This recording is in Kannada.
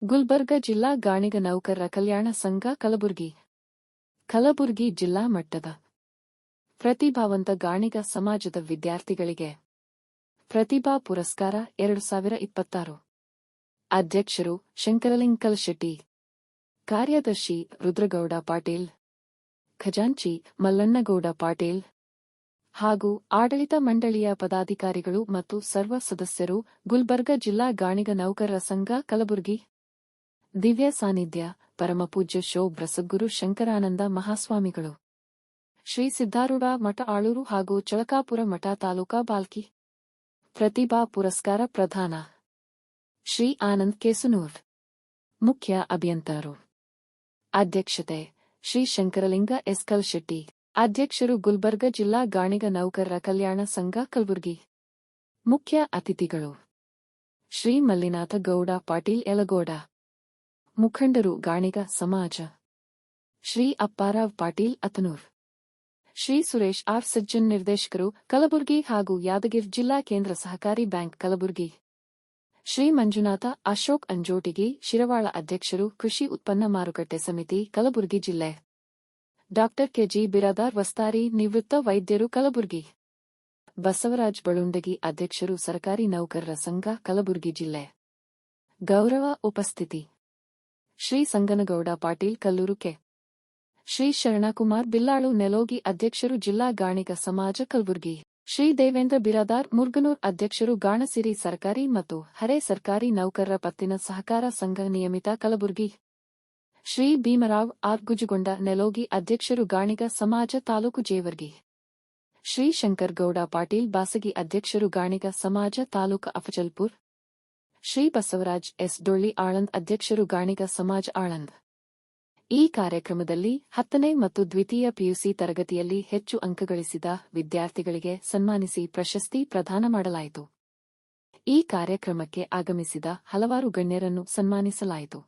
ಗುಲ್ಬರ್ಗ ಜಿಲ್ಲಾ ಗಾಣಿಗ ನೌಕರರ ಕಲ್ಯಾಣ ಸಂಘ ಕಲಬುರಗಿ ಜಿಲ್ಲಾ ಮಟ್ಟದ ಪ್ರತಿಭಾವಂತ ಗಾಣಿಗ ಸಮಾಜದ ವಿದ್ಯಾರ್ಥಿಗಳಿಗೆ ಪ್ರತಿಭಾ ಪುರಸ್ಕಾರ 2026 ಅಧ್ಯಕ್ಷರು ಶಂಕರಲಿಂಗ ಕಲಶೆಟ್ಟಿ, ಕಾರ್ಯದರ್ಶಿ ರುದ್ರಗೌಡ ಪಾಟೀಲ್, ಖಜಾಂಚಿ ಮಲ್ಲಣ್ಣಗೌಡ ಪಾಟೀಲ್ ಹಾಗೂ ಆಡಳಿತ ಮಂಡಳಿಯ ಪದಾಧಿಕಾರಿಗಳು ಮತ್ತು ಸರ್ವ ಸದಸ್ಯರು. ಗುಲ್ಬರ್ಗ ಜಿಲ್ಲಾ ಗಾಣಿಗ ನೌಕರರ ಸಂಘ ಕಲಬುರಗಿ. ದಿವ್ಯ ಸಾನ್ನಿಧ್ಯ ಪರಮಪೂಜ್ಯ ಶೋ ಬ್ರಸದ್ಗುರು ಶಂಕರಾನಂದ ಮಹಾಸ್ವಾಮಿಗಳು, ಶ್ರೀ ಸಿದ್ಧಾರೂಢ ಮಠ ಆಳೂರು ಹಾಗೂ ಚಳಕಾಪುರ ಮಠ ತಾಲೂಕಾ ಬಾಲ್ಕಿ. ಪ್ರತಿಭಾ ಪುರಸ್ಕಾರ ಪ್ರದಾನ ಶ್ರೀ ಆನಂದ್ ಕೇಸುನೂರ್, ಮುಖ್ಯ ಅಭಿಯಂತರರು. ಅಧ್ಯಕ್ಷತೆ ಶ್ರೀ ಶಂಕರಲಿಂಗ ಎಸ್ ಕಲಶೆಟ್ಟಿ, ಅಧ್ಯಕ್ಷರು ಗುಲ್ಬರ್ಗ ಜಿಲ್ಲಾ ಗಾಣಿಗ ನೌಕರರ ಕಲ್ಯಾಣ ಸಂಘ ಕಲಬುರಗಿ. ಮುಖ್ಯ ಅತಿಥಿಗಳು ಶ್ರೀ ಮಲ್ಲಿನಾಥ ಗೌಡ ಪಾಟೀಲ್ ಯಲಗೋಡ, ಮುಖಂಡರು ಗಾಣಿಗ ಸಮಾಜ, ಶ್ರೀ ಅಪ್ಪಾರಾವ್ ಪಾಟೀಲ್ ಅತನೂರ್, ಶ್ರೀ ಸುರೇಶ್ ಆರ್ ಸಜ್ಜನ್ ನಿರ್ದೇಶಕರು ಕಲಬುರಗಿ ಹಾಗೂ ಯಾದಗಿರಿ ಜಿಲ್ಲಾ ಕೇಂದ್ರ ಸಹಕಾರಿ ಬ್ಯಾಂಕ್ ಕಲಬುರಗಿ, ಶ್ರೀ ಮಂಜುನಾಥ ಅಶೋಕ್ ಅಂಜೋಟಿಗಿ ಶಿರವಾಳ ಅಧ್ಯಕ್ಷರು ಕೃಷಿ ಉತ್ಪನ್ನ ಮಾರುಕಟ್ಟೆ ಸಮಿತಿ ಕಲಬುರಗಿ ಜಿಲ್ಲೆ, ಡಾ ಕೆಜಿ ಬಿರಾದಾರ್ ವಸ್ತಾರಿ ನಿವೃತ್ತ ವೈದ್ಯರು ಕಲಬುರಗಿ, ಬಸವರಾಜ್ ಬಳುಂಡಗಿ ಅಧ್ಯಕ್ಷರು ಸರಕಾರಿ ನೌಕರರ ಸಂಘ ಕಲಬುರಗಿ ಜಿಲ್ಲೆ. ಗೌರವ ಉಪಸ್ಥಿತಿ ಶ್ರೀ ಸಂಗನಗೌಡ ಪಾಟೀಲ್ ಕಲ್ಲೂರು ಕೆ, ಶ್ರೀ ಶರಣಕುಮಾರ್ ಬಿಲ್ಲಾಳು ನೆಲೋಗಿ ಅಧ್ಯಕ್ಷರು ಜಿಲ್ಲಾ ಗಾಣಿಗ ಸಮಾಜ ಕಲಬುರಗಿ, ಶ್ರೀ ದೇವೇಂದ್ರ ಬಿರಾದಾರ್ ಮುರ್ಗನೂರ್ ಅಧ್ಯಕ್ಷರು ಗಾಣಸಿರಿ ಸರ್ಕಾರಿ ಮತ್ತು ಹರೆ ಸರ್ಕಾರಿ ನೌಕರರ ಪತ್ತಿನ ಸಹಕಾರ ಸಂಘ ನಿಯಮಿತ ಕಲಬುರಗಿ, ಶ್ರೀ ಭೀಮರಾವ್ ಆರ್ ಗುಜುಗೊಂಡ ನೆಲೋಗಿ ಅಧ್ಯಕ್ಷರು ಗಾಣಿಗ ಸಮಾಜ ತಾಲೂಕು ಜೇವರ್ಗಿ, ಶ್ರೀ ಶಂಕರಗೌಡ ಪಾಟೀಲ್ ಬಾಸಗಿ ಅಧ್ಯಕ್ಷರು ಗಾಣಿಗ ಸಮಾಜ ತಾಲೂಕು ಅಫಜಲ್ಪುರ್, ಶ್ರೀ ಬಸವರಾಜ್ ಎಸ್ ಡೊಳ್ಳಿ ಆಳಂದ್ ಅಧ್ಯಕ್ಷರು ಗಾಣಿಗ ಸಮಾಜ ಆಳಂದ್. ಈ ಕಾರ್ಯಕ್ರಮದಲ್ಲಿ 10ನೇ ಮತ್ತು ದ್ವಿತೀಯ ಪಿಯುಸಿ ತರಗತಿಯಲ್ಲಿ ಹೆಚ್ಚು ಅಂಕ ಗಳಿಸಿದ ವಿದ್ಯಾರ್ಥಿಗಳಿಗೆ ಸನ್ಮಾನಿಸಿ ಪ್ರಶಸ್ತಿ ಪ್ರದಾನ ಮಾಡಲಾಯಿತು. ಈ ಕಾರ್ಯಕ್ರಮಕ್ಕೆ ಆಗಮಿಸಿದ ಹಲವಾರು ಗಣ್ಯರನ್ನು ಸನ್ಮಾನಿಸಲಾಯಿತು.